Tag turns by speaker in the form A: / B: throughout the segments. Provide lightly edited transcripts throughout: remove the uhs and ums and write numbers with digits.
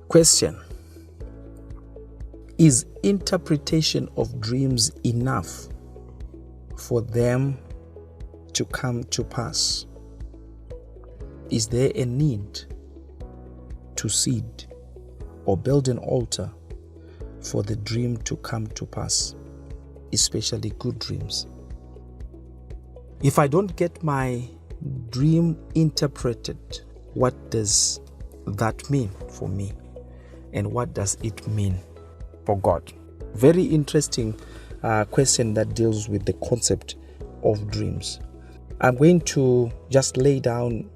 A: Question: is interpretation of dreams enough for them to come to pass? Is there a need to seed or build an altar for the dream to come to pass, especially good dreams? If I don't get my dream interpreted, what does that mean for me? And what does it mean for God? Very interesting question that deals with the concept of dreams. I'm going to just lay down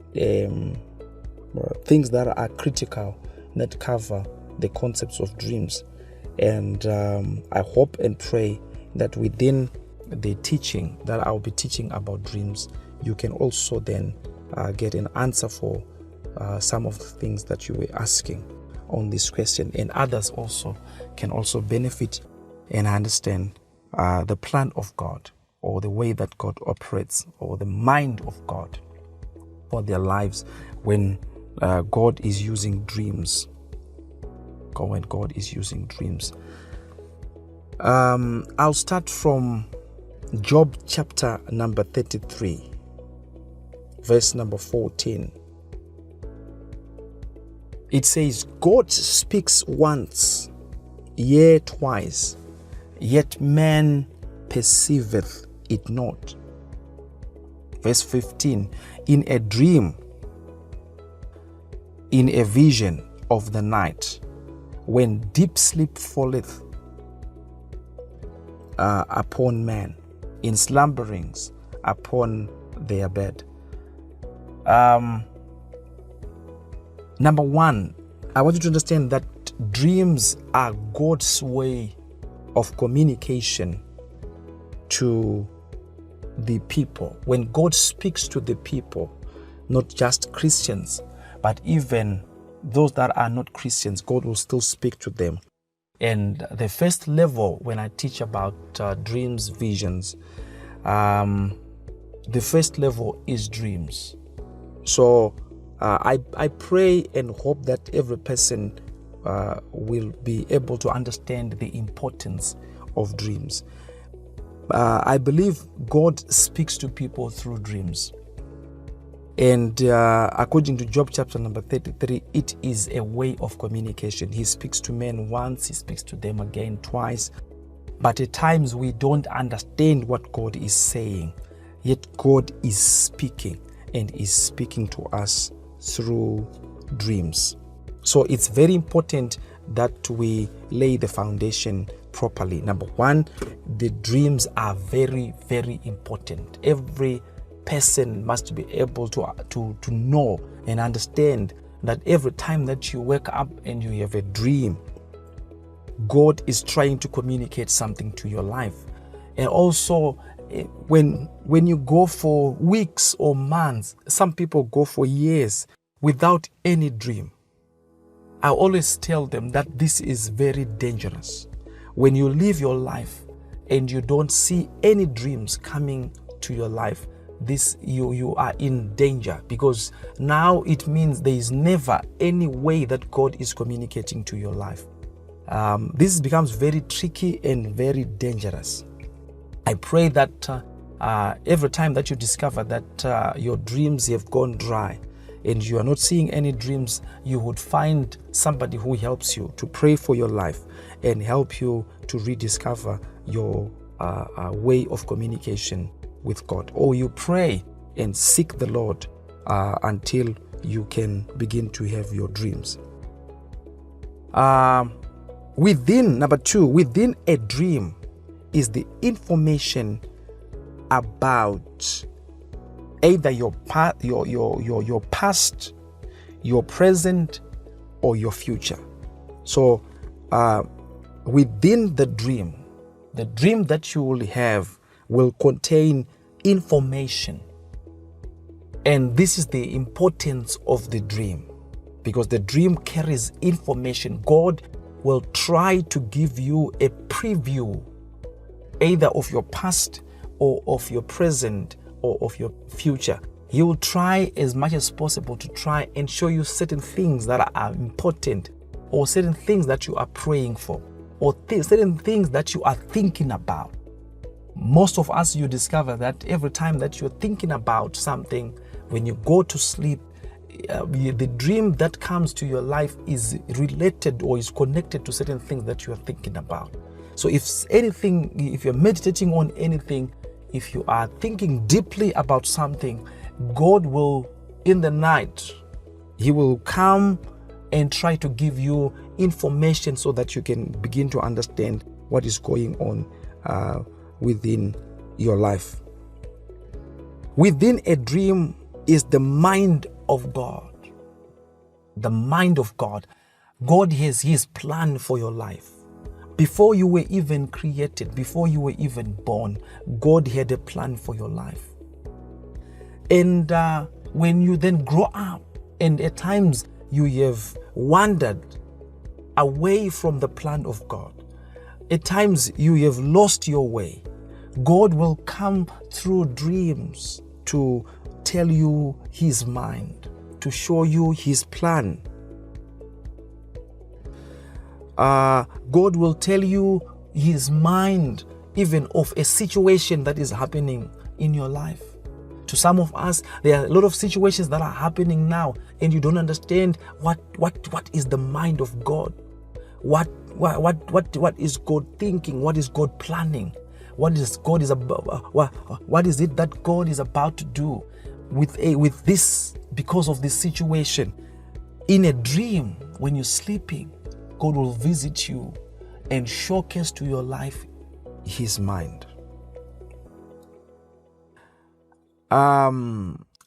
A: things that are critical that cover the concepts of dreams. And I hope and pray that within the teaching that I'll be teaching about dreams, you can also then get an answer for some of the things that you were asking on this question, and others also can also benefit and understand the plan of God, or the way that God operates, or the mind of God for their lives when God is using dreams. When God is using dreams. I'll start from Job chapter number 33, verse number 14. It says, God speaks once, yea twice, yet man perceiveth it not. Verse 15, in a dream, in a vision of the night, when deep sleep falleth upon man, in slumberings upon their bed. Number one, I want you to understand that dreams are God's way of communication to the people. When God speaks to the people, not just Christians, but even those that are not Christians, God will still speak to them. And the first level, when I teach about dreams, visions, the first level is dreams. So I pray and hope that every person will be able to understand the importance of dreams. I believe God speaks to people through dreams. And according to Job chapter number 33, it is a way of communication. He speaks to men once, he speaks to them again twice. But at times we don't understand what God is saying. Yet God is speaking, and is speaking to us through dreams. So it's very important that we lay the foundation properly. Number one, the dreams are very, very important. Every person must be able to know and understand that every time that you wake up and you have a dream, God is trying to communicate something to your life. And also, when you go for weeks or months, some people go for years without any dream. I always tell them that this is very dangerous. When you live your life and you don't see any dreams coming to your life, you are in danger, because now it means there is never any way that God is communicating to your life. This becomes very tricky and very dangerous. I pray that every time that you discover that your dreams have gone dry and you are not seeing any dreams, you would find somebody who helps you to pray for your life and help you to rediscover your way of communication with God. Or you pray and seek the Lord until you can begin to have your dreams. Number two, within a dream is the information about either your past, your present, or your future. So within the dream that you will have will contain information. And this is the importance of the dream, because the dream carries information. God will try to give you a preview either of your past or of your present or of your future. He will try as much as possible to try and show you certain things that are important or certain things that you are praying for, or certain things that you are thinking about. Most of us, you discover that every time that you're thinking about something, when you go to sleep, the dream that comes to your life is related or is connected to certain things that you are thinking about. So if you're meditating on anything, if you are thinking deeply about something, God will, in the night, He will come and try to give you information so that you can begin to understand what is going on within your life. Within a dream is the mind of God. The mind of God. God has His plan for your life. Before you were even created, before you were even born, God had a plan for your life. And when you then grow up, and at times you have wandered away from the plan of God, at times you have lost your way, God will come through dreams to tell you His mind, to show you His plan. God will tell you His mind even of a situation that is happening in your life. To some of us, there are a lot of situations that are happening now, and you don't understand what is the mind of God. What is God thinking? What is God planning? What is it that God is about to do with this, because of this situation? In a dream, when you're sleeping, God will visit you and showcase to your life His mind.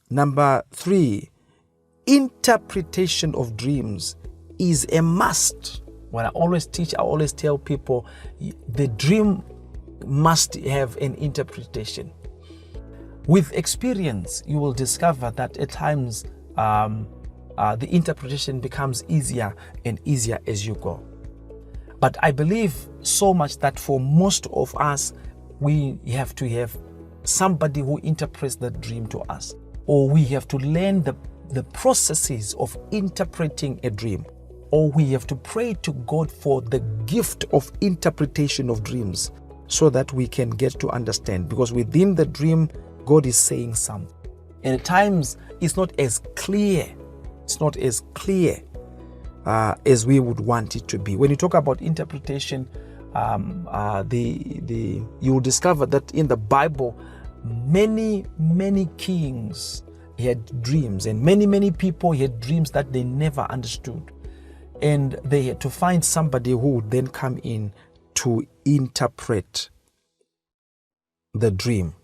A: Number 3, interpretation of dreams is a must. When I always teach, I always tell people the dream must have an interpretation. With experience, you will discover that at times the interpretation becomes easier and easier as you go. But I believe so much that for most of us, we have to have somebody who interprets the dream to us, or we have to learn the processes of interpreting a dream, or we have to pray to God for the gift of interpretation of dreams so that we can get to understand, because within the dream, God is saying something. And at times, it's not as clear. It's not as clear as we would want it to be. When you talk about interpretation, you will discover that in the Bible, many kings had dreams, and many people had dreams that they never understood. And they had to find somebody who would then come in to interpret the dream.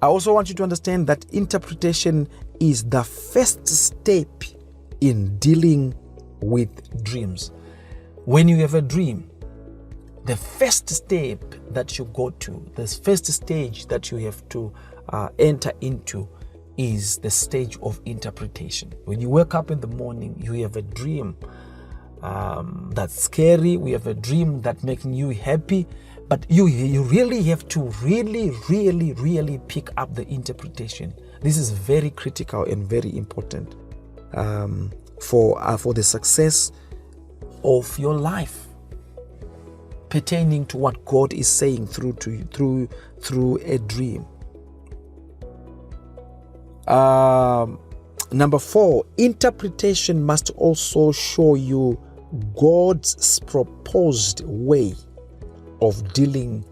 A: I also want you to understand that interpretation is the first step in dealing with dreams. When you have a dream, the first step that you go to, the first stage that you have to enter into is the stage of interpretation. When you wake up in the morning, you have a dream that's scary. We have a dream that's making you happy. But you really have to really pick up the interpretation. This is very critical and very important for the success of your life, pertaining to what God is saying through to you through a dream. Number 4, interpretation must also show you God's proposed way of dealing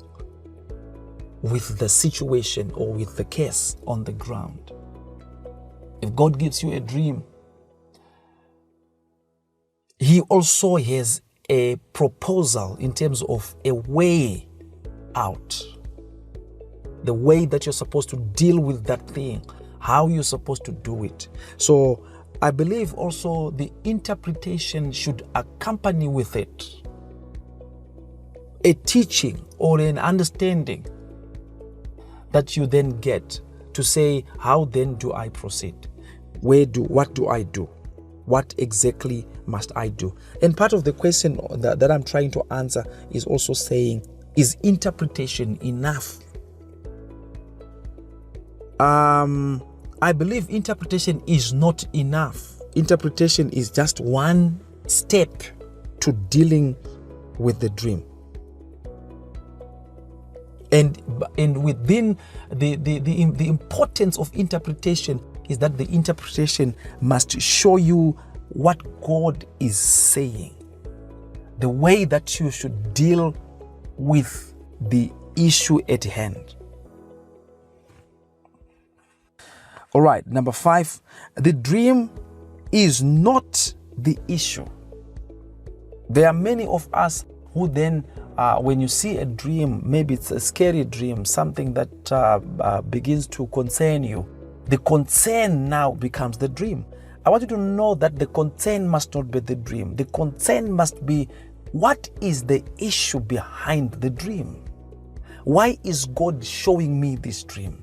A: with the situation or with the case on the ground. If God gives you a dream, He also has a proposal in terms of a way out, the way that you're supposed to deal with that thing, how you're supposed to do it. So I believe also the interpretation should accompany with it a teaching or an understanding that you then get to say, how then do I proceed? What do I do? What exactly must I do? And part of the question that I'm trying to answer is also saying, is interpretation enough? I believe interpretation is not enough. Interpretation is just one step to dealing with the dream. And within the importance of interpretation is that the interpretation must show you what God is saying, the way that you should deal with the issue at hand. All right, number 5, the dream is not the issue. There are many of us who then, when you see a dream, maybe it's a scary dream, something that begins to concern you, the concern now becomes the dream. I want you to know that the concern must not be the dream. The concern must be, what is the issue behind the dream? Why is God showing me this dream?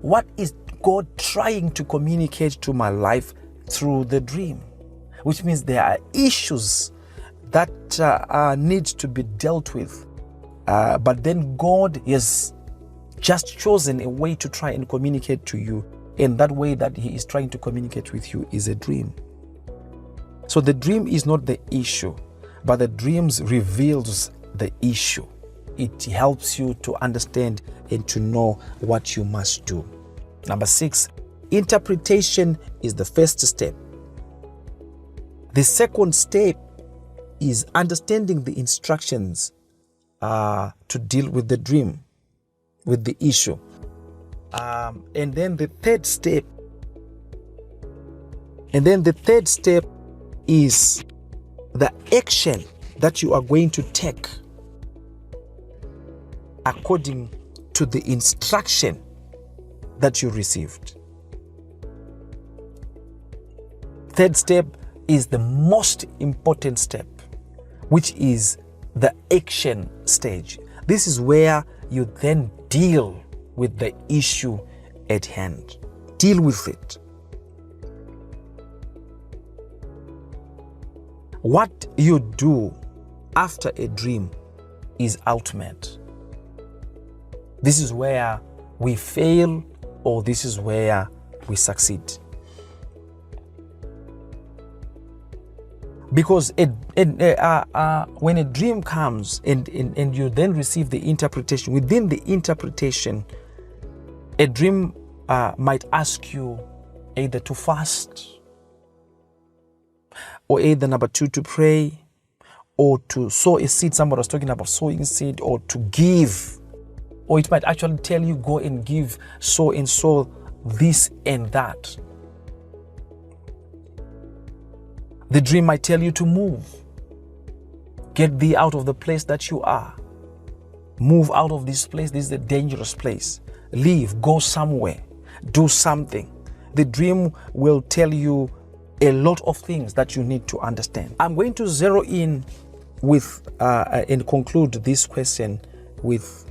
A: What is God trying to communicate to my life through the dream? Which means there are issues that need to be dealt with. But then God has just chosen a way to try and communicate to you. And that way that He is trying to communicate with you is a dream. So the dream is not the issue, but the dreams reveals the issue. It helps you to understand and to know what you must do. Number 6, interpretation is the first step. The second step is understanding the instructions to deal with the dream, with the issue. And then the third step is the action that you are going to take according to the instruction that you received. Third step is the most important step, which is the action stage. This is where you then deal with the issue at hand. Deal with it. What you do after a dream is ultimate. This is where we fail, or this is where we succeed. Because when a dream comes and you then receive the interpretation, within the interpretation, a dream might ask you either to fast, or either number 2, to pray, or to sow a seed. Somebody was talking about sowing seed, or to give. Or it might actually tell you, go and give so and so this and that. The dream might tell you to move. Get thee out of the place that you are. Move out of this place. This is a dangerous place. Leave. Go somewhere. Do something. The dream will tell you a lot of things that you need to understand. I'm going to zero in with and conclude this question with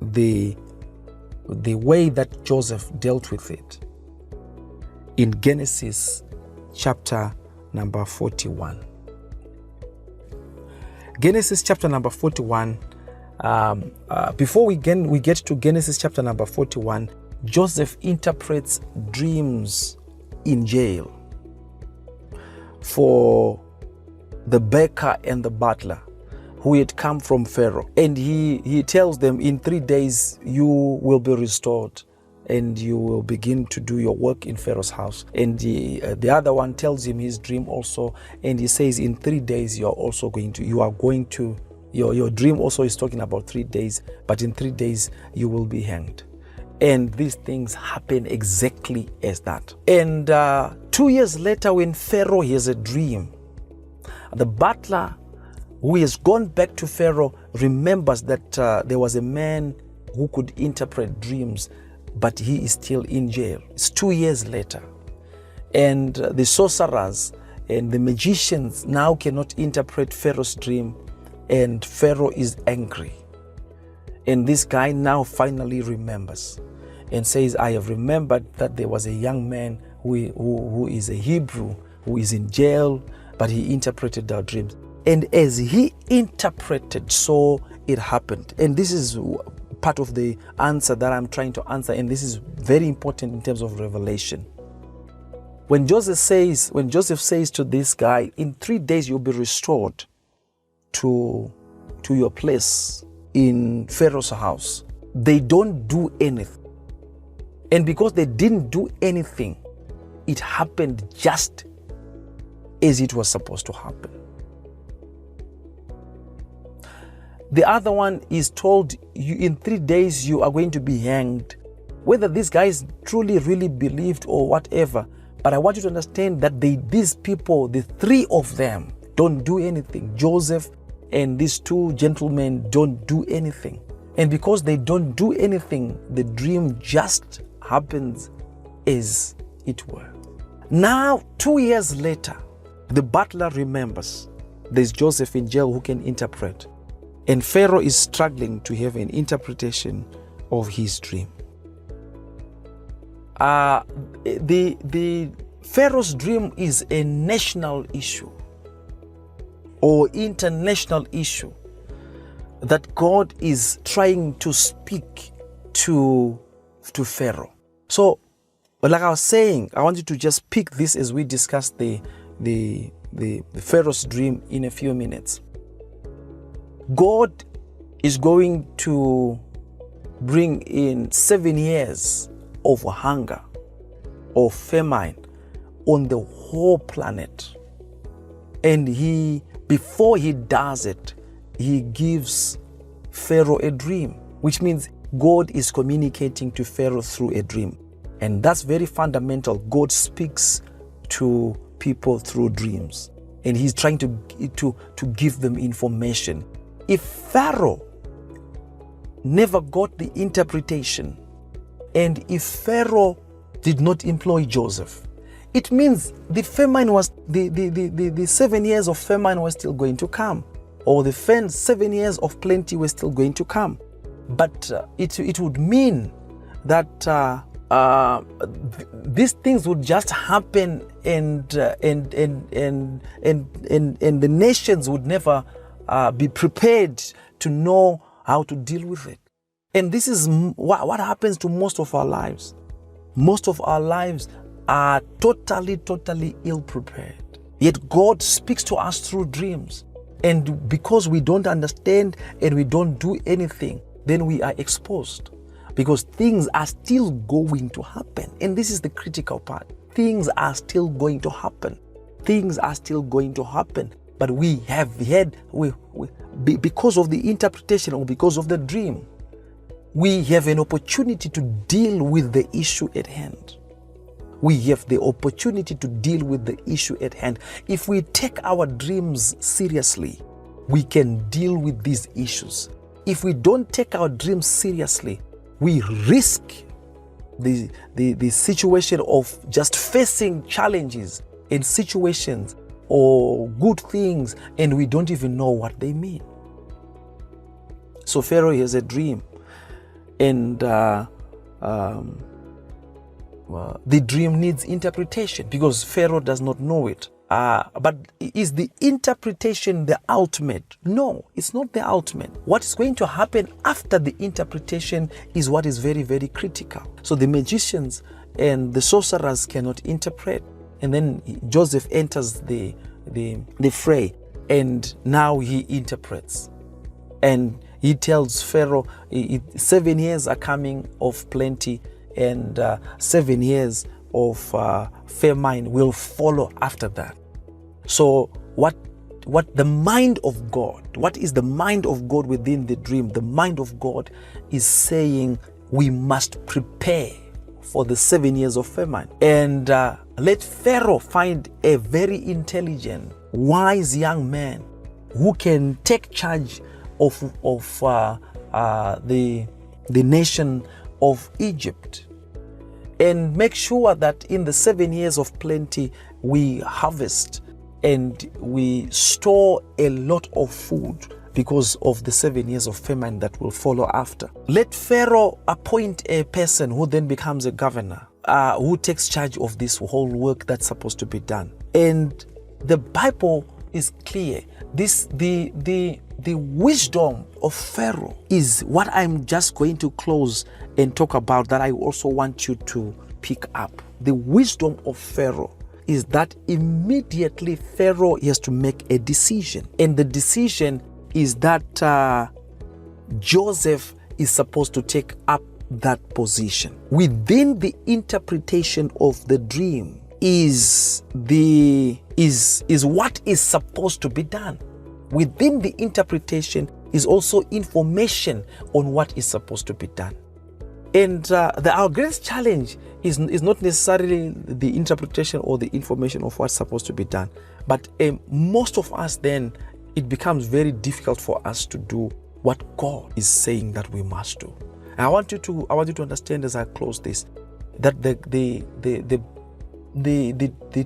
A: the way that Joseph dealt with it in Genesis chapter number 41. Genesis chapter number 41. Before we get to Genesis chapter number 41, Joseph interprets dreams in jail for the baker and the butler who had come from Pharaoh. And he tells them, in 3 days you will be restored and you will begin to do your work in Pharaoh's house. And the other one tells him his dream also, and he says, in 3 days your dream also is talking about 3 days, but in 3 days you will be hanged. And these things happen exactly as that. And 2 years later, when Pharaoh has a dream, the butler who has gone back to Pharaoh remembers that there was a man who could interpret dreams, but he is still in jail. It's 2 years later. And the sorcerers and the magicians now cannot interpret Pharaoh's dream, and Pharaoh is angry. And this guy now finally remembers and says, I have remembered that there was a young man who is a Hebrew, who is in jail, but he interpreted our dreams. And as he interpreted, so it happened. And this is part of the answer that I'm trying to answer, and this is very important in terms of revelation. When Joseph says to this guy, in 3 days you'll be restored to your place in Pharaoh's house, they don't do anything. And because they didn't do anything, it happened just as it was supposed to happen. The other one is told, you, in 3 days you are going to be hanged. Whether these guys truly really believed or whatever, but I want you to understand that these people, the 3 of them, don't do anything. Joseph and these 2 gentlemen don't do anything. And because they don't do anything, the dream just happens as it were. Now, 2 years later, the butler remembers there's Joseph in jail who can interpret. And Pharaoh is struggling to have an interpretation of his dream. The Pharaoh's dream is a national issue or international issue that God is trying to speak to Pharaoh. So, like I was saying, I want you to just pick this as we discuss the Pharaoh's dream in a few minutes. God is going to bring in 7 years of hunger or famine on the whole planet. And before he does it, he gives Pharaoh a dream, which means God is communicating to Pharaoh through a dream. And that's very fundamental. God speaks to people through dreams. And he's trying to give them information. If Pharaoh never got the interpretation, and if Pharaoh did not employ Joseph, it means the famine was the 7 years of famine was still going to come, or the 7 years of plenty were still going to come. But it would mean that these things would just happen, and the nations would never be prepared to know how to deal with it. And this is what happens to most of our lives. Most of our lives are totally ill-prepared. Yet God speaks to us through dreams. And because we don't understand and we don't do anything, then we are exposed. Because things are still going to happen. And this is the critical part. Things are still going to happen. Things are still going to happen. But we have had, because of the interpretation or because of the dream, we have an opportunity to deal with the issue at hand. We have the opportunity to deal with the issue at hand. If we take our dreams seriously, we can deal with these issues. If we don't take our dreams seriously, we risk the situation of just facing challenges in situations or good things, and we don't even know what they mean. So Pharaoh has a dream, and the dream needs interpretation because Pharaoh does not know it. But is the interpretation the ultimate? No, it's not the ultimate. What is going to happen after the interpretation is what is very, very critical. So the magicians and the sorcerers cannot interpret. And then Joseph enters the fray, and now he interprets. And he tells Pharaoh 7 years are coming of plenty, and 7 years of famine will follow after that. So what the mind of God, what is the mind of God within the dream? The mind of God is saying we must prepare for the 7 years of famine. And let Pharaoh find a very intelligent, wise young man who can take charge of the nation of Egypt, and make sure that in the 7 years of plenty we harvest and we store a lot of food because of the 7 years of famine that will follow after. Let Pharaoh appoint a person who then becomes a governor, who takes charge of this whole work that's supposed to be done. And the Bible is clear. The wisdom of Pharaoh is what I'm just going to close and talk about, that I also want you to pick up. The wisdom of Pharaoh is that immediately Pharaoh has to make a decision. And the decision is that Joseph is supposed to take up that position. Within the interpretation of the dream is what is supposed to be done. Within the interpretation is also information on what is supposed to be done. And our greatest challenge is not necessarily the interpretation or the information of what's supposed to be done, but most of us then, it becomes very difficult for us to do what God is saying that we must do. And I want you to understand as I close this, that the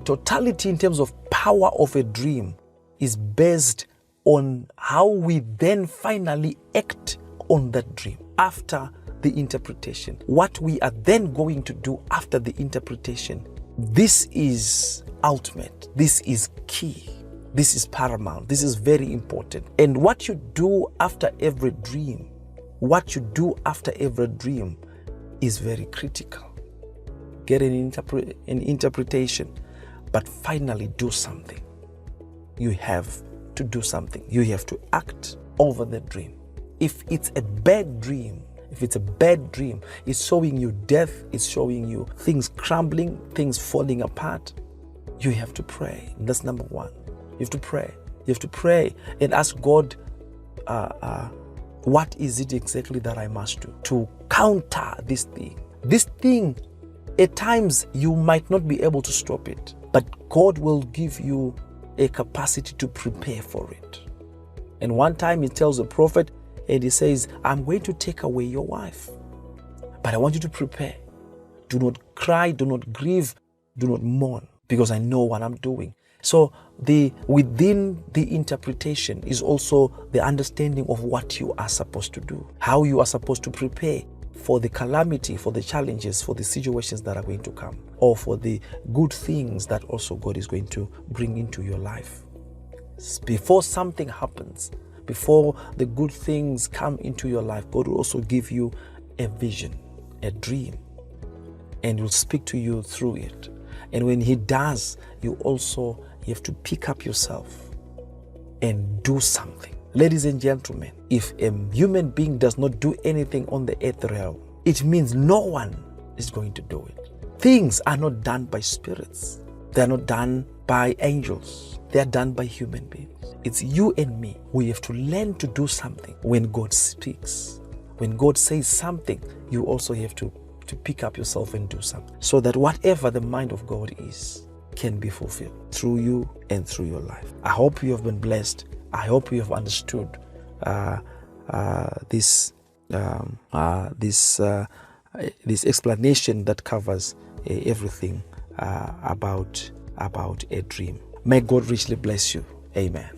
A: totality in terms of power of a dream is based on how we then finally act on that dream after the interpretation. What we are then going to do after the interpretation, this is ultimate, this is key, this is paramount, this is very important. And what you do after every dream, is very critical. Get an interpretation, but finally do something. You have to do something. You have to act over the dream. If it's a bad dream, it's showing you death, it's showing you things crumbling, things falling apart, you have to pray. That's number one. You have to pray. You have to pray and ask God, what is it exactly that I must do to counter this thing? This thing, at times, you might not be able to stop it, but God will give you a capacity to prepare for it. And one time he tells the prophet, and he says, I'm going to take away your wife, but I want you to prepare. Do not cry, do not grieve, do not mourn, because I know what I'm doing. So within the interpretation is also the understanding of what you are supposed to do, how you are supposed to prepare for the calamity, for the challenges, for the situations that are going to come, or for the good things that also God is going to bring into your life. Before something happens, before the good things come into your life, God will also give you a vision, a dream, and will speak to you through it. And when he does, you have to pick up yourself and do something. Ladies and gentlemen, if a human being does not do anything on the earth realm, it means no one is going to do it. Things are not done by spirits. They are not done by angels. They are done by human beings. It's you and me. We have to learn to do something when God speaks. When God says something, you also have to pick up yourself and do something, so that whatever the mind of God is can be fulfilled through you and through your life. I hope you have been blessed. I hope you have understood this explanation that covers everything about a dream. May God richly bless you. Amen.